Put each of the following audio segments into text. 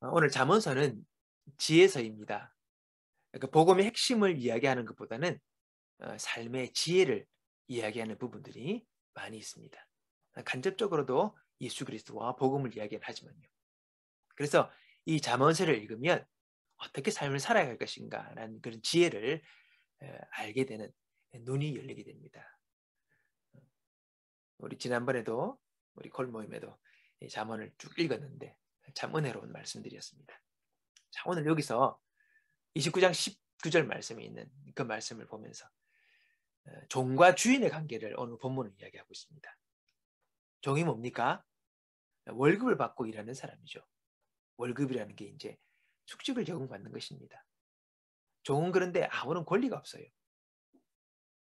오늘 잠언서는 지혜서입니다. 그러니까 복음의 핵심을 이야기하는 것보다는 삶의 지혜를 이야기하는 부분들이 많이 있습니다. 간접적으로도 예수 그리스도와 복음을 이야기는 하지만요. 그래서 이 잠언서를 읽으면 어떻게 삶을 살아야 할 것인가라는 그런 지혜를 알게 되는 눈이 열리게 됩니다. 우리 지난번에도 우리 콜 모임에도 이 잠언을 쭉 읽었는데 참 은혜로운 말씀들이었습니다. 자, 오늘 여기서 29장 19절 말씀이 있는 그 말씀을 보면서 종과 주인의 관계를 오늘 본문을 이야기하고 있습니다. 종이 뭡니까? 월급을 받고 일하는 사람이죠. 월급이라는 게 이제 숙직을 제공받는 것입니다. 종은 그런데 아무런 권리가 없어요.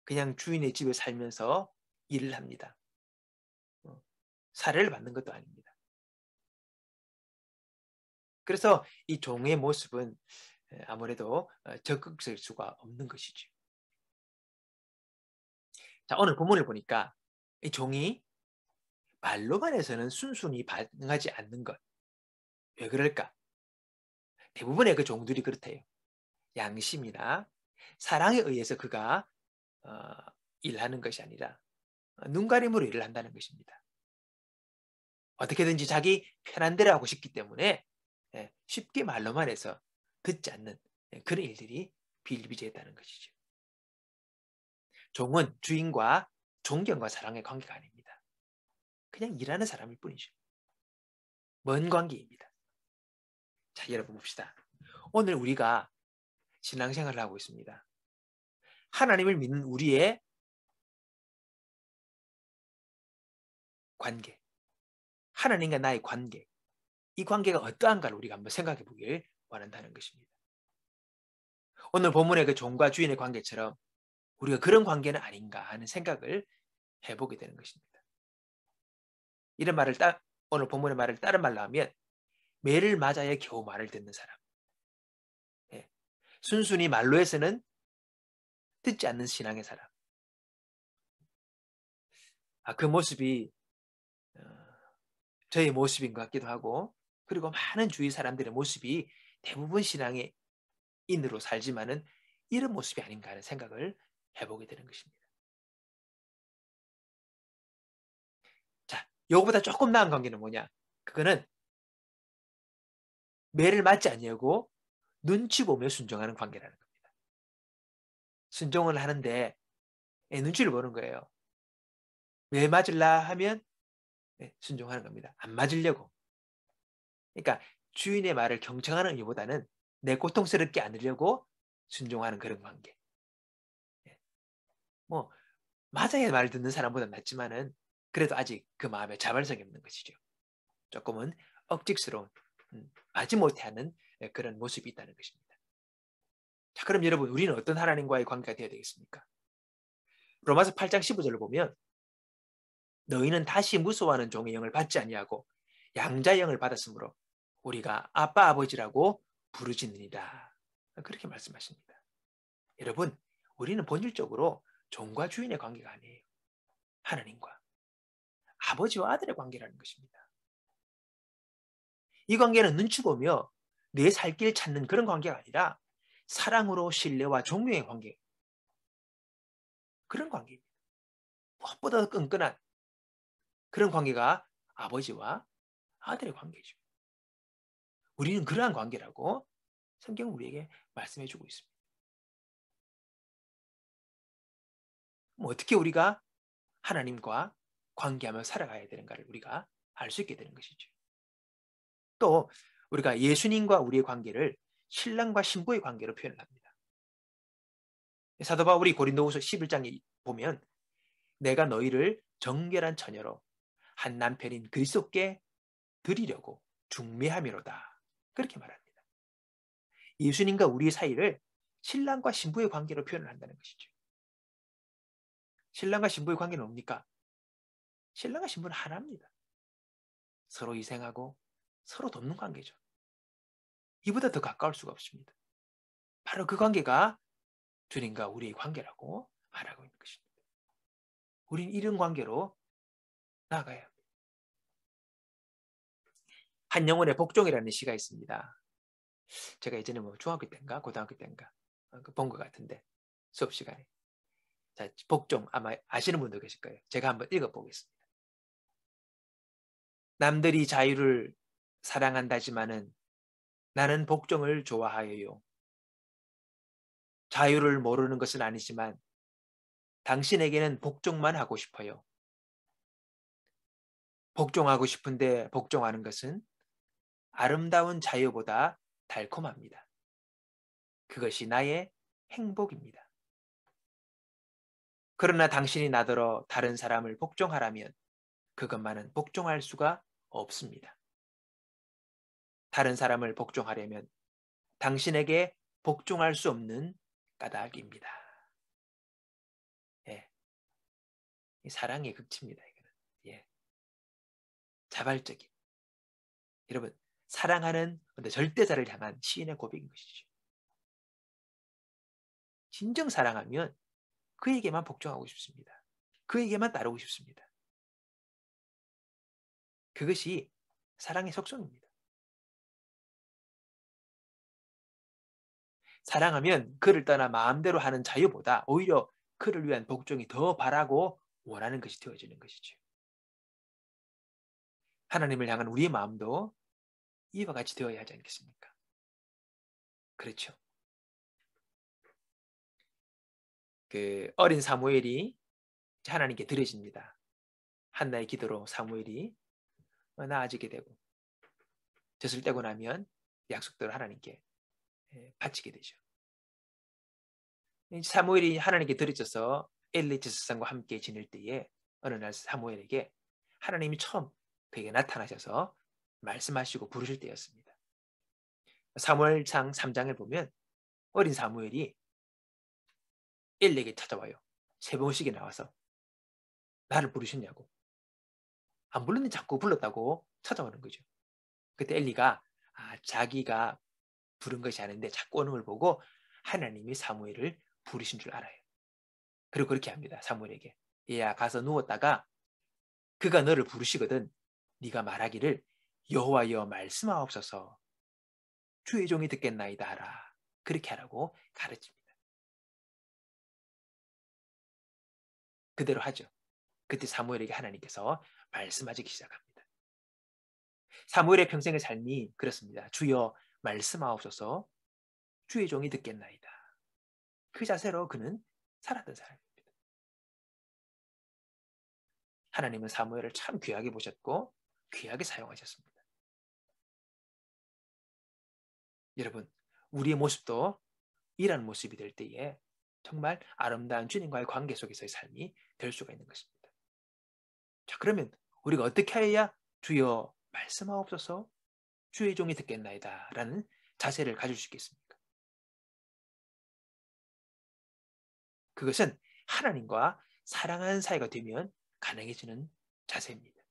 그냥 주인의 집에 살면서 일을 합니다. 사례를 받는 것도 아닙니다. 그래서 이 종의 모습은 아무래도 적극적일 수가 없는 것이죠. 자, 오늘 본문을 보니까 이 종이 말로만 해서는 순순히 반응하지 않는 것. 왜 그럴까? 대부분의 그 종들이 그렇대요. 양심이나 사랑에 의해서 그가 어, 일하는 것이 아니라 눈가림으로 일을 한다는 것입니다. 어떻게든지 자기 편한 대로 하고 싶기 때문에 쉽게 말로만 해서 듣지 않는 그런 일들이 비일비재했다는 것이죠. 종은 주인과 존경과 사랑의 관계가 아닙니다. 그냥 일하는 사람일 뿐이죠. 먼 관계입니다. 자, 여러분 봅시다. 오늘 우리가 신앙생활을 하고 있습니다. 하나님을 믿는 우리의 관계, 하나님과 나의 관계, 이 관계가 어떠한가를 우리가 한번 생각해 보길 원한다는 것입니다. 오늘 본문의 그 종과 주인의 관계처럼 우리가 그런 관계는 아닌가 하는 생각을 해보게 되는 것입니다. 이런 말을 오늘 본문의 말을 다른 말로 하면 매를 맞아야 겨우 말을 듣는 사람. 예. 순순히 말로 해서는 듣지 않는 신앙의 사람. 그 모습이 어, 저의 모습인 것 같기도 하고, 그리고 많은 주위 사람들의 모습이 대부분 신앙의 인으로 살지만은 이런 모습이 아닌가 하는 생각을 해보게 되는 것입니다. 자, 이거보다 조금 나은 관계는 뭐냐? 그거는 매를 맞지 아니하고 눈치 보며 순종하는 관계라는 겁니다. 순종을 하는데 눈치를 보는 거예요. 매 맞을라 하면 순종하는 겁니다. 안 맞으려고. 그러니까 주인의 말을 경청하는 의미보다는 내 고통스럽게 않으려고 순종하는 그런 관계. 뭐 맞아야 말 듣는 사람보다 낫지만은 그래도 아직 그 마음에 자발성이 없는 것이죠. 조금은 억직스러운 마지못해 하는 그런 모습이 있다는 것입니다. 자, 그럼 여러분 우리는 어떤 하나님과의 관계가 되어야 되겠습니까? 로마서 8장 15절을 보면 너희는 다시 무서워하는 종의 영을 받지 아니하고 양자의 영을 받았으므로 우리가 아빠 아버지라고 부르짖느니라. 그렇게 말씀하십니다. 여러분 우리는 본질적으로 종과 주인의 관계가 아니에요. 하나님과 아버지와 아들의 관계라는 것입니다. 이 관계는 눈치 보며 내 살 길 찾는 그런 관계가 아니라 사랑으로 신뢰와 존경의 관계. 그런 관계입니다. 무엇보다 더 끈끈한 그런 관계가 아버지와 아들의 관계죠. 우리는 그러한 관계라고 성경은 우리에게 말씀해 주고 있습니다. 어떻게 우리가 하나님과 관계하며 살아가야 되는가를 우리가 알 수 있게 되는 것이죠. 또 우리가 예수님과 우리의 관계를 신랑과 신부의 관계로 표현을 합니다. 사도 바울이 고린도후서 11장에 보면 내가 너희를 정결한 처녀로 한 남편인 그리스도께 드리려고 중매함이로다. 그렇게 말합니다. 예수님과 우리 사이를 신랑과 신부의 관계로 표현을 한다는 것이죠. 신랑과 신부의 관계는 뭡니까? 신랑과 신부는 하나입니다. 서로 희생하고 서로 돕는 관계죠. 이보다 더 가까울 수가 없습니다. 바로 그 관계가 주님과 우리의 관계라고 말하고 있는 것입니다. 우린 이런 관계로 나아가야 합니다. 한 영혼의 복종이라는 시가 있습니다. 제가 예전에 뭐 중학교 때인가 고등학교 때인가 본 것 같은데 수업 시간에. 자, 복종 아마 아시는 분도 계실 거예요. 제가 한번 읽어보겠습니다. 남들이 자유를 사랑한다지만은 나는 복종을 좋아하여요. 자유를 모르는 것은 아니지만 당신에게는 복종만 하고 싶어요. 복종하고 싶은데 복종하는 것은 아름다운 자유보다 달콤합니다. 그것이 나의 행복입니다. 그러나 당신이 나더러 다른 사람을 복종하라면 그것만은 복종할 수가 없습니다. 다른 사람을 복종하려면 당신에게 복종할 수 없는 까닭입니다. 예, 사랑의 극치입니다. 이거는. 예, 자발적인. 여러분, 사랑하는 절대자를 향한 시인의 고백인 것이죠. 진정 사랑하면 그에게만 복종하고 싶습니다. 그에게만 따르고 싶습니다. 그것이 사랑의 속성입니다. 사랑하면 그를 떠나 마음대로 하는 자유보다 오히려 그를 위한 복종이 더 바라고 원하는 것이 되어지는 것이죠. 하나님을 향한 우리의 마음도 이와 같이 되어야 하지 않겠습니까? 그렇죠. 그 어린 사무엘이 하나님께 드려집니다. 한나의 기도로 사무엘이 나아지게 되고 젖을 떼고 나면 약속대로 하나님께 바치게 되죠. 사무엘이 하나님께 드려져서 엘리 제사장과 함께 지낼 때에 어느 날 사무엘에게 하나님이 처음 그에게 나타나셔서 말씀하시고 부르실 때였습니다. 사무엘상 3장을 보면 어린 사무엘이 엘리에게 찾아와요. 3번씩이 나와서 나를 부르셨냐고. 안 불렀는데 자꾸 불렀다고 찾아오는 거죠. 그때 엘리가 자기가 부른 것이 아닌데 자꾸 오는 걸 보고 하나님이 사무엘을 부르신 줄 알아요. 그리고 그렇게 합니다. 사무엘에게. 얘야 가서 누웠다가 그가 너를 부르시거든 네가 말하기를 여호와여 말씀하옵소서 주의 종이 듣겠나이다 하라. 그렇게 하라고 가르칩니다. 그대로 하죠. 그때 사무엘에게 하나님께서 말씀하시기 시작합니다. 사무엘의 평생의 삶이 그렇습니다. 주여 말씀하옵소서 주의 종이 듣겠나이다. 그 자세로 그는 살았던 사람입니다. 하나님은 사무엘을 참 귀하게 보셨고 귀하게 사용하셨습니다. 여러분, 우리의 모습도 이런 모습이 될 때에 정말 아름다운 주님과의 관계 속에서의 삶이 될 수가 있는 것입니다. 자, 그러면 우리가 어떻게 해야 주여 말씀하옵소서 주의 종이 듣겠나이다 라는 자세를 가질 수 있겠습니까? 그것은 하나님과 사랑하는 사이가 되면 가능해지는 자세입니다.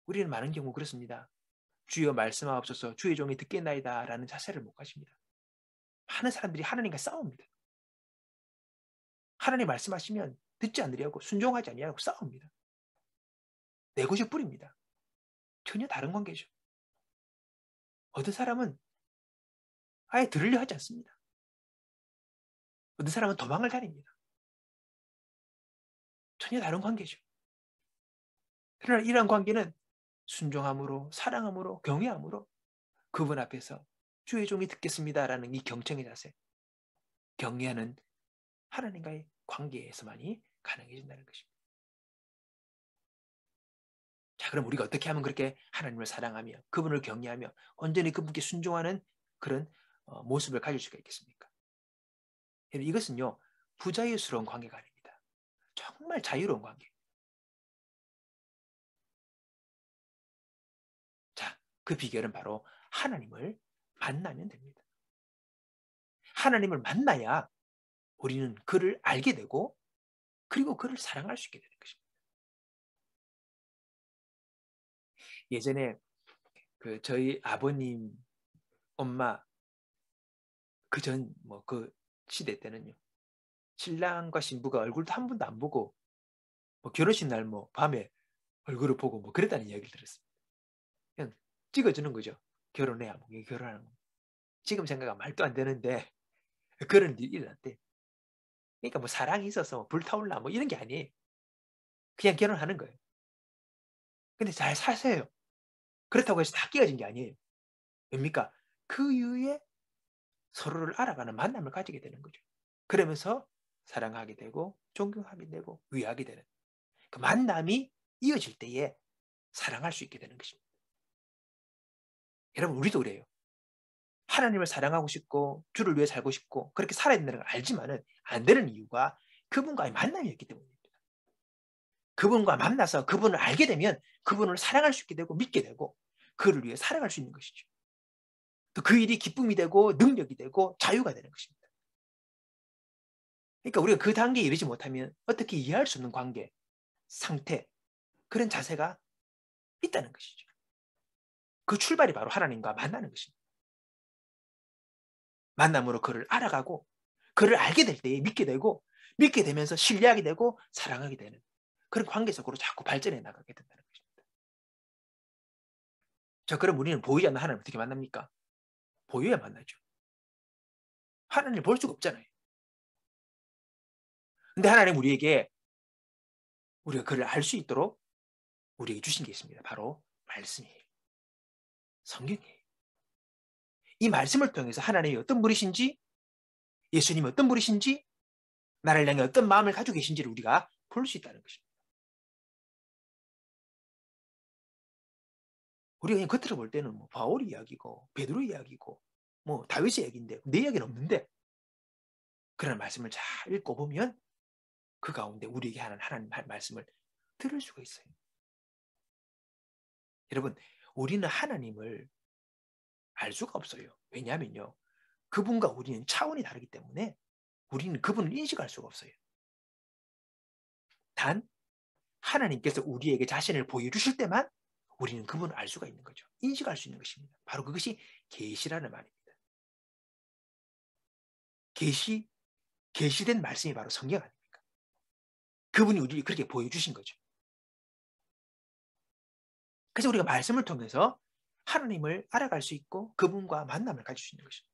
우리는 많은 경우 그렇습니다. 주여 말씀하옵소서 주의 종이 듣겠나이다 라는 자세를 못 가집니다. 많은 사람들이 하나님과 싸웁니다. 하나님 말씀하시면 듣지 않으려고 순종하지 아니하고 싸웁니다. 내 것이 뿌립니다. 전혀 다른 관계죠. 어떤 사람은 아예 들으려 하지 않습니다. 어떤 사람은 도망을 다닙니다. 전혀 다른 관계죠. 그러나 이러한 관계는 순종함으로 사랑함으로 경외함으로 그분 앞에서 주의 종이 듣겠습니다라는 이 경청의 자세, 경외하는 하나님과의 관계에서만이 가능해진다는 것입니다. 자, 그럼 우리가 어떻게 하면 그렇게 하나님을 사랑하며 그분을 경외하며 온전히 그분께 순종하는 그런 모습을 가질 수가 있겠습니까? 이것은요, 부자유스러운 관계가 아닙니다. 정말 자유로운 관계. 자, 그 비결은 바로 하나님을 만나면 됩니다. 하나님을 만나야 우리는 그를 알게 되고 그리고 그를 사랑할 수 있게 되는 것입니다. 예전에 그 저희 아버님, 엄마 그전 뭐 그 시대 때는요. 신랑과 신부가 얼굴도 한 번도 안 보고 뭐 결혼식 날 뭐 밤에 얼굴을 보고 뭐 그랬다는 이야기를 들었습니다. 그냥 찍어주는 거죠. 결혼해야 뭐 결혼하는 거. 지금 생각하면 말도 안 되는데 그런 일이 일어났대. 그러니까 뭐 사랑이 있어서 불타올라 뭐 이런 게 아니에요. 그냥 결혼하는 거예요. 근데 잘 사세요. 그렇다고 해서 다 깨어진 게 아니에요. 뭡니까? 그 이후에 서로를 알아가는 만남을 가지게 되는 거죠. 그러면서 사랑하게 되고 존경하게 되고 위하게 되는 그 만남이 이어질 때에 사랑할 수 있게 되는 것입니다. 여러분 우리도 그래요. 하나님을 사랑하고 싶고 주를 위해 살고 싶고 그렇게 살아야 된다는 걸 알지만은 안 되는 이유가 그분과의 만남이었기 때문입니다. 그분과 만나서 그분을 알게 되면 그분을 사랑할 수 있게 되고 믿게 되고 그를 위해 살아갈 수 있는 것이죠. 또 그 일이 기쁨이 되고 능력이 되고 자유가 되는 것입니다. 그러니까 우리가 그 단계에 이르지 못하면 어떻게 이해할 수 없는 관계, 상태, 그런 자세가 있다는 것이죠. 그 출발이 바로 하나님과 만나는 것입니다. 만남으로 그를 알아가고 그를 알게 될 때에 믿게 되고 믿게 되면서 신뢰하게 되고 사랑하게 되는 그런 관계 속으로 자꾸 발전해 나가게 된다는 것입니다. 자, 그럼 우리는 보이지 않는 하나님을 어떻게 만납니까? 보여야 만나죠. 하나님을 볼 수가 없잖아요. 근데 하나님 우리에게 우리가 그를 알 수 있도록 우리에게 주신 게 있습니다. 바로 말씀이에요. 성경이에요. 이 말씀을 통해서 하나님이 어떤 분이신지, 예수님이 어떤 분이신지, 나를 향해 어떤 마음을 가지고 계신지를 우리가 볼 수 있다는 것입니다. 우리가 그냥 겉으로 볼 때는 뭐 바울 이야기고 베드로 이야기고 뭐 다윗의 이야기인데 내 이야기는 없는데 그런 말씀을 잘 읽고 보면 그 가운데 우리에게 하는 하나님 말씀을 들을 수가 있어요. 여러분, 우리는 하나님을 알 수가 없어요. 왜냐하면요. 그분과 우리는 차원이 다르기 때문에 우리는 그분을 인식할 수가 없어요. 단 하나님께서 우리에게 자신을 보여주실 때만 우리는 그분을 알 수가 있는 거죠. 인식할 수 있는 것입니다. 바로 그것이 계시라는 말입니다. 계시된 말씀이 바로 성경 아닙니까? 그분이 우리를 그렇게 보여주신 거죠. 그래서 우리가 말씀을 통해서 하나님을 알아갈 수 있고 그분과 만남을 가질 수 있는 것입니다.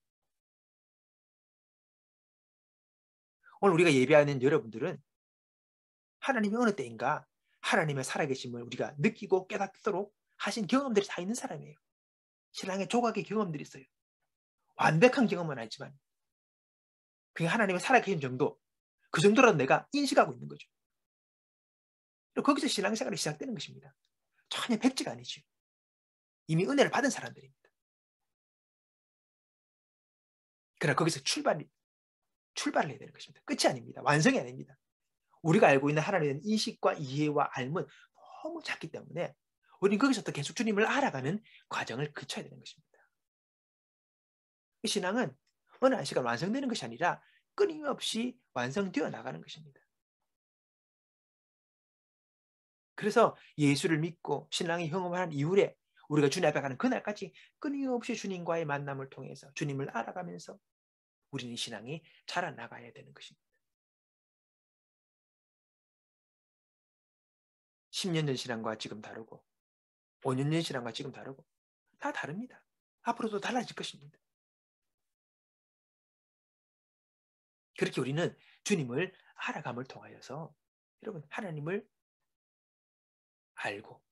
오늘 우리가 예배하는 여러분들은 하나님이 어느 때인가 하나님의 살아계심을 우리가 느끼고 깨닫도록 하신 경험들이 다 있는 사람이에요. 신앙의 조각의 경험들이 있어요. 완벽한 경험은 아니지만 그게 하나님의 살아계신 정도, 그 정도라도 내가 인식하고 있는 거죠. 거기서 신앙생활이 시작되는 것입니다. 전혀 백지가 아니죠. 이미 은혜를 받은 사람들입니다. 그러나 거기서 출발을 해야 되는 것입니다. 끝이 아닙니다. 완성이 아닙니다. 우리가 알고 있는 하나님에 대한 인식과 이해와 알은 너무 작기 때문에 우리는 거기서부터 계속 주님을 알아가는 과정을 거쳐야 되는 것입니다. 신앙은 어느 한 시간 완성되는 것이 아니라 끊임없이 완성되어 나가는 것입니다. 그래서 예수를 믿고 신앙의 경험을 한 이후에 우리가 주님 앞에 가는 그날까지 끊임없이 주님과의 만남을 통해서 주님을 알아가면서 우리는 신앙이 자라나가야 되는 것입니다. 10년 전 신앙과 지금 다르고 5년 전 신앙과 지금 다르고 다 다릅니다. 앞으로도 달라질 것입니다. 그렇게 우리는 주님을 알아감을 통하여서 여러분 하나님을 알고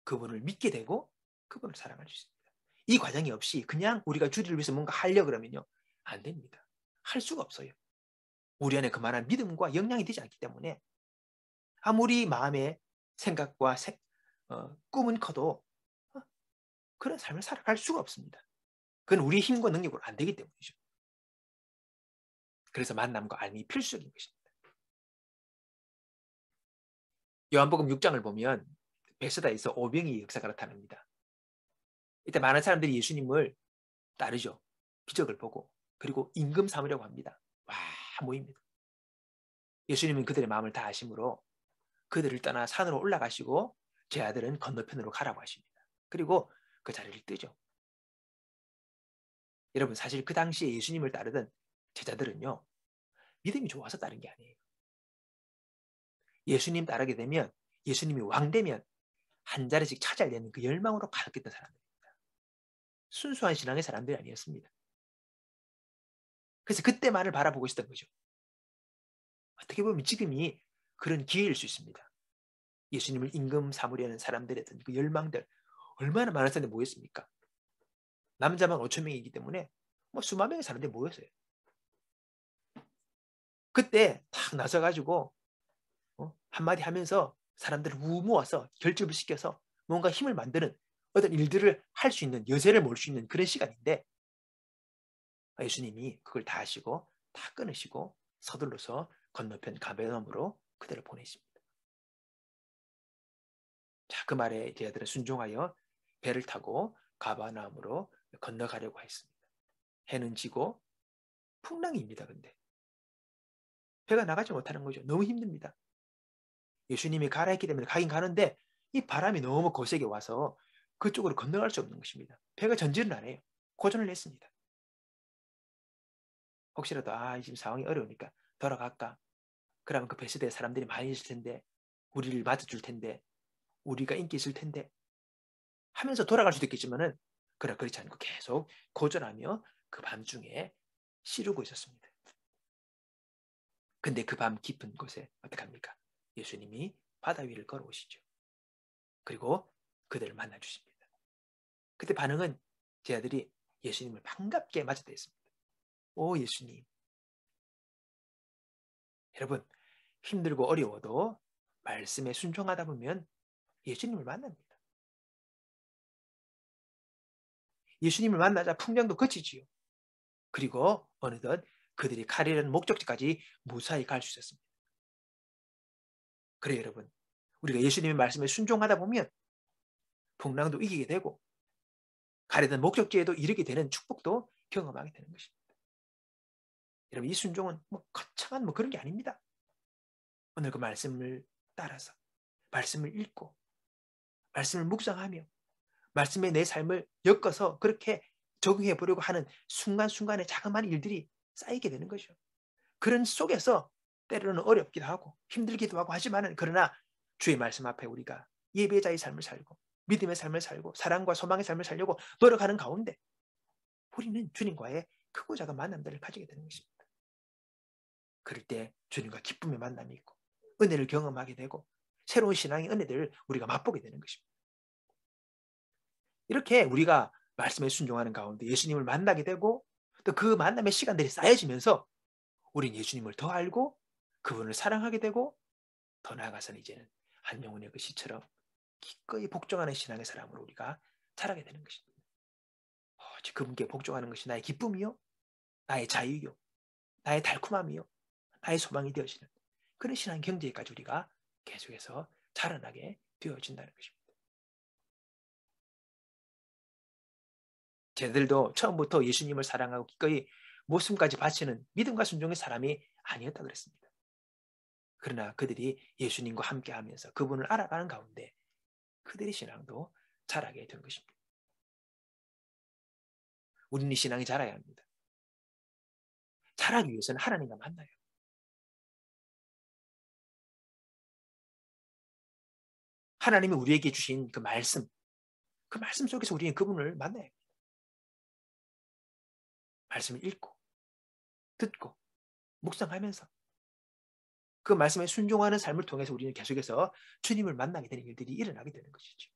그분을 믿게 되고 그분을 사랑할 수 있습니다. 이 과정이 없이 그냥 우리가 주를 위해서 뭔가 하려고 그러면요. 안 됩니다. 할 수가 없어요. 우리 안에 그만한 믿음과 역량이 되지 않기 때문에 아무리 마음의 생각과 꿈은 커도 그런 삶을 살아갈 수가 없습니다. 그건 우리의 힘과 능력으로 안 되기 때문이죠. 그래서 만남과 알미 필수적인 것입니다. 요한복음 6장을 보면 베스다에서 오병이의 역사가 나타납니다. 이때 많은 사람들이 예수님을 따르죠. 기적을 보고 그리고 임금 삼으려고 합니다. 와 모입니다. 예수님은 그들의 마음을 다 아심으로 그들을 떠나 산으로 올라가시고 제 아들은 건너편으로 가라고 하십니다. 그리고 그 자리를 뜨죠. 여러분 사실 그 당시에 예수님을 따르던 제자들은요. 믿음이 좋아서 따른 게 아니에요. 예수님 따르게 되면 예수님이 왕 되면 한 자리씩 찾아야 되는 그 열망으로 가득했던 사람들입니다. 순수한 신앙의 사람들이 아니었습니다. 그래서 그때만을 바라보고 있었던 거죠. 어떻게 보면 지금이 그런 기회일 수 있습니다. 예수님을 임금 삼으려는 사람들의 어떤 그 열망들 얼마나 많은 사람들이 모였습니까? 남자만 5천 명이기 때문에 뭐 수만 명의 사람들이 모였어요. 그때 탁 나서가지고 한마디 하면서 사람들을 우 모아서 결집을 시켜서 뭔가 힘을 만드는 어떤 일들을 할 수 있는 여세를 몰 수 있는 그런 시간인데 예수님이 그걸 다 하시고 다 끊으시고 서둘러서 건너편 가버나움으로 그들을 보내십니다. 자, 그 말에 제자들은 순종하여 배를 타고 가버나움으로 건너가려고 했습니다. 해는 지고 풍랑입니다. 근데 배가 나가지 못하는 거죠. 너무 힘듭니다. 예수님이 가라 했기 때문에 가긴 가는데 이 바람이 너무 거세게 와서 그쪽으로 건너갈 수 없는 것입니다. 배가 전진을 안 해요. 고전을 했습니다. 혹시라도 지금 상황이 어려우니까 돌아갈까? 그러면 그 배수대에 사람들이 많이 있을 텐데 우리를 맞아줄 텐데 우리가 인기 있을 텐데 하면서 돌아갈 수도 있겠지만은 그렇지 않고 계속 고전하며 그 밤중에 씨르고 있었습니다. 근데 그 밤 깊은 곳에 어떡합니까? 예수님이 바다 위를 걸어오시죠. 그리고 그들을 만나 주십니다. 그때 반응은 제 아들이 예수님을 반갑게 맞이했습니다. 오 예수님. 여러분 힘들고 어려워도 말씀에 순종하다 보면 예수님을 만납니다. 예수님을 만나자 풍랑도 그치지요. 그리고 어느덧 그들이 가려는 목적지까지 무사히 갈 수 있었습니다. 그래요 여러분. 우리가 예수님의 말씀에 순종하다 보면 풍랑도 이기게 되고 가려던 목적지에도 이르게 되는 축복도 경험하게 되는 것입니다. 여러분 이 순종은 거창한 그런 게 아닙니다. 오늘 그 말씀을 따라서 말씀을 읽고 말씀을 묵상하며 말씀에 내 삶을 엮어서 그렇게 적용해 보려고 하는 순간순간의 자그마한 일들이 쌓이게 되는 거죠. 그런 속에서 때로는 어렵기도 하고 힘들기도 하고 하지만은 그러나 주의 말씀 앞에 우리가 예배자의 삶을 살고 믿음의 삶을 살고 사랑과 소망의 삶을 살려고 노력하는 가운데 우리는 주님과의 크고 작은 만남들을 가지게 되는 것입니다. 그럴 때 주님과 기쁨의 만남이 있고 은혜를 경험하게 되고 새로운 신앙의 은혜들을 우리가 맛보게 되는 것입니다. 이렇게 우리가 말씀에 순종하는 가운데 예수님을 만나게 되고 또 그 만남의 시간들이 쌓여지면서 우리는 예수님을 더 알고 그분을 사랑하게 되고 더 나아가서는 이제는 한 영혼의 그 시처럼 기꺼이 복종하는 신앙의 사람으로 우리가 자라게 되는 것입니다. 오직 그분께 복종하는 것이 나의 기쁨이요 나의 자유요 나의 달콤함이요 나의 소망이 되어지는 그런 신앙 경제까지 우리가 계속해서 자라나게 되어진다는 것입니다. 쟤들도 처음부터 예수님을 사랑하고 기꺼이 목숨까지 바치는 믿음과 순종의 사람이 아니었다 그랬습니다. 그러나 그들이 예수님과 함께하면서 그분을 알아가는 가운데 그들의 신앙도 자라게 된 것입니다. 우리는 신앙이 자라야 합니다. 자라기 위해서는 하나님과 만나요. 하나님이 우리에게 주신 그 말씀 속에서 우리는 그분을 만나요. 말씀을 읽고 듣고 묵상하면서 그 말씀에 순종하는 삶을 통해서 우리는 계속해서 주님을 만나게 되는 일들이 일어나게 되는 것이죠.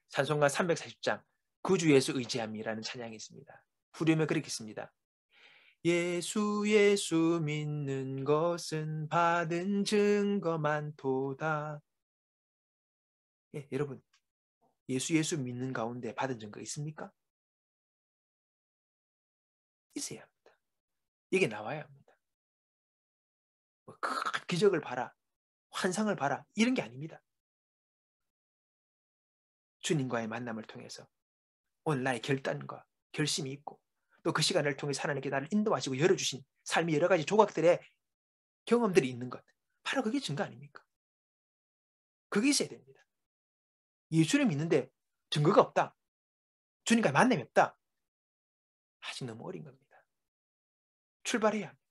찬송가 340장 구주 예수 의지함이라는 찬양이 있습니다. 후렴에 그렇게 있습니다. 예수 예수 믿는 것은 받은 증거 많도다. 예, 여러분 예수 예수 믿는 가운데 받은 증거 있습니까? 있어야 합니다. 이게 나와야 합니다. 큰 기적을 봐라, 환상을 봐라 이런 게 아닙니다. 주님과의 만남을 통해서 오늘 나의 결단과 결심이 있고 또 그 시간을 통해 하나님께 나를 인도하시고 열어주신 삶의 여러 가지 조각들의 경험들이 있는 것. 바로 그게 증거 아닙니까? 그게 있어야 됩니다. 예수를 믿는데 증거가 없다. 주님과 만남이 없다. 아직 너무 어린 겁니다. 출발해야 합니다.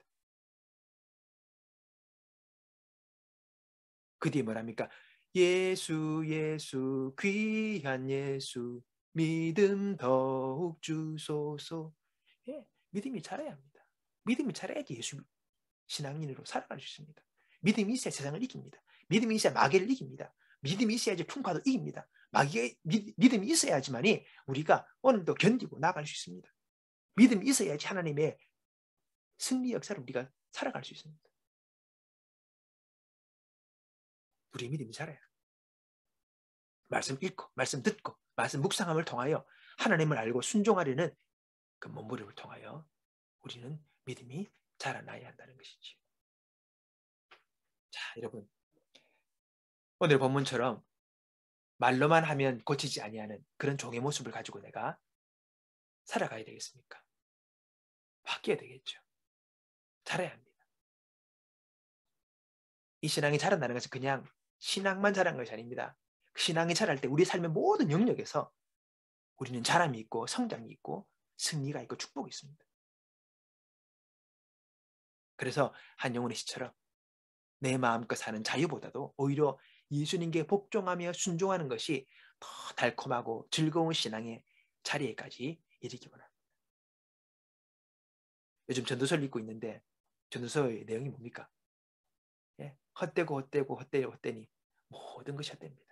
그 뒤에 뭐랍니까? 예수 예수 귀한 예수 믿음 더욱 주소서. 예, 믿음이 자라야 합니다. 믿음이 자라야지 예수 신앙인으로 살아갈 수 있습니다. 믿음이 있어야 세상을 이깁니다. 믿음이 있어야 마귀를 이깁니다. 믿음이 있어야지 풍파도 이깁니다. 믿음이 있어야지만이 우리가 오늘도 견디고 나아갈 수 있습니다. 믿음이 있어야지 하나님의 승리 역사를 우리가 살아갈 수 있습니다. 우리 믿음이 자라야 말씀 읽고 말씀 듣고 말씀 묵상함을 통하여 하나님을 알고 순종하려는 그 몸부림을 통하여 우리는 믿음이 자라나야 한다는 것이지. 자, 여러분, 오늘 본문처럼 말로만 하면 고치지 아니하는 그런 종의 모습을 가지고 내가 살아가야 되겠습니까? 바뀌어야 되겠죠. 자라야 합니다. 이 신앙이 자란다는 것은 그냥 신앙만 자란 것이 아닙니다. 신앙이 자랄 때 우리 삶의 모든 영역에서 우리는 자람이 있고 성장이 있고 승리가 있고 축복이 있습니다. 그래서 한영훈의 시처럼 내 마음껏 사는 자유보다도 오히려 예수님께 복종하며 순종하는 것이 더 달콤하고 즐거운 신앙의 자리에까지 이르기 원합니다. 요즘 전도서를 읽고 있는데 전도서의 내용이 뭡니까? 예? 헛되니 모든 것이 헛됩니다.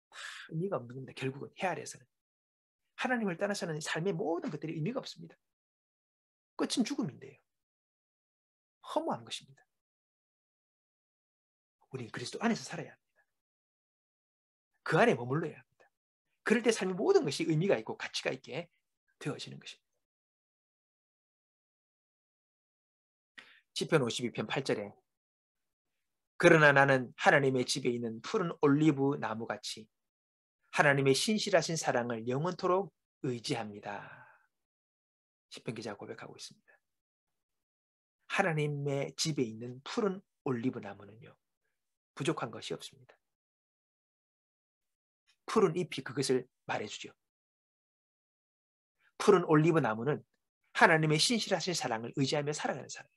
다 의미가 없는 겁니다. 결국은 해 아래에서는 하나님을 떠나서는 삶의 모든 것들이 의미가 없습니다. 끝은 죽음인데요. 허무한 것입니다. 우리는 그리스도 안에서 살아야 합니다. 그 안에 머물러야 합니다. 그럴 때 삶의 모든 것이 의미가 있고 가치가 있게 되어지는 것입니다. 시편 52편 8절에 그러나 나는 하나님의 집에 있는 푸른 올리브 나무같이 하나님의 신실하신 사랑을 영원토록 의지합니다. 시편 기자가 고백하고 있습니다. 하나님의 집에 있는 푸른 올리브 나무는요, 부족한 것이 없습니다. 푸른 잎이 그것을 말해주죠. 푸른 올리브 나무는 하나님의 신실하신 사랑을 의지하며 살아가는 사람입니다.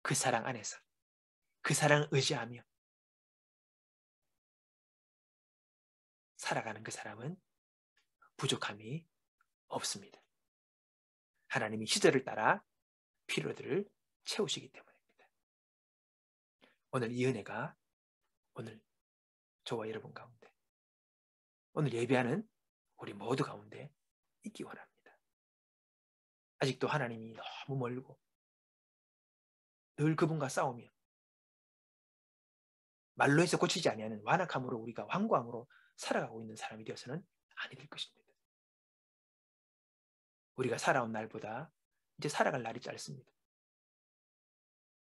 그 사랑 안에서 그 사랑을 의지하며 살아가는 그 사람은 부족함이 없습니다. 하나님이 시절을 따라 필요들을 채우시기 때문입니다. 오늘 이 은혜가 오늘 저와 여러분 가운데, 오늘 예배하는 우리 모두 가운데 있기 원합니다. 아직도 하나님이 너무 멀고 늘 그분과 싸우며 말로 해서 고치지 아니하는 완악함으로 우리가 완고함으로 살아가고 있는 사람이 되어서는 아니 될 것입니다. 우리가 살아온 날보다 이제 살아갈 날이 짧습니다.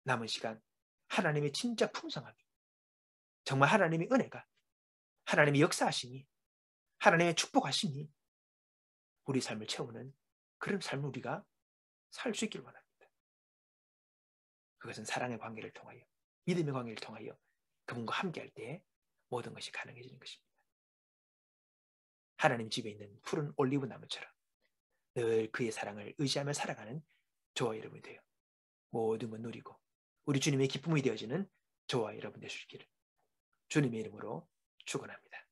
남은 시간 하나님의 진짜 풍성함이, 정말 하나님의 은혜가, 하나님의 역사하심이, 하나님의 축복하심이 우리 삶을 채우는 그런 삶을 우리가 살 수 있기를 원합니다. 그것은 사랑의 관계를 통하여, 믿음의 관계를 통하여 그분과 함께할 때 모든 것이 가능해지는 것입니다. 하나님 집에 있는 푸른 올리브 나무처럼 늘 그의 사랑을 의지하며 살아가는 저와 여러분이 되어 모든 걸 누리고 우리 주님의 기쁨이 되어지는 저와 여러분 되시기를 주님의 이름으로 축원합니다.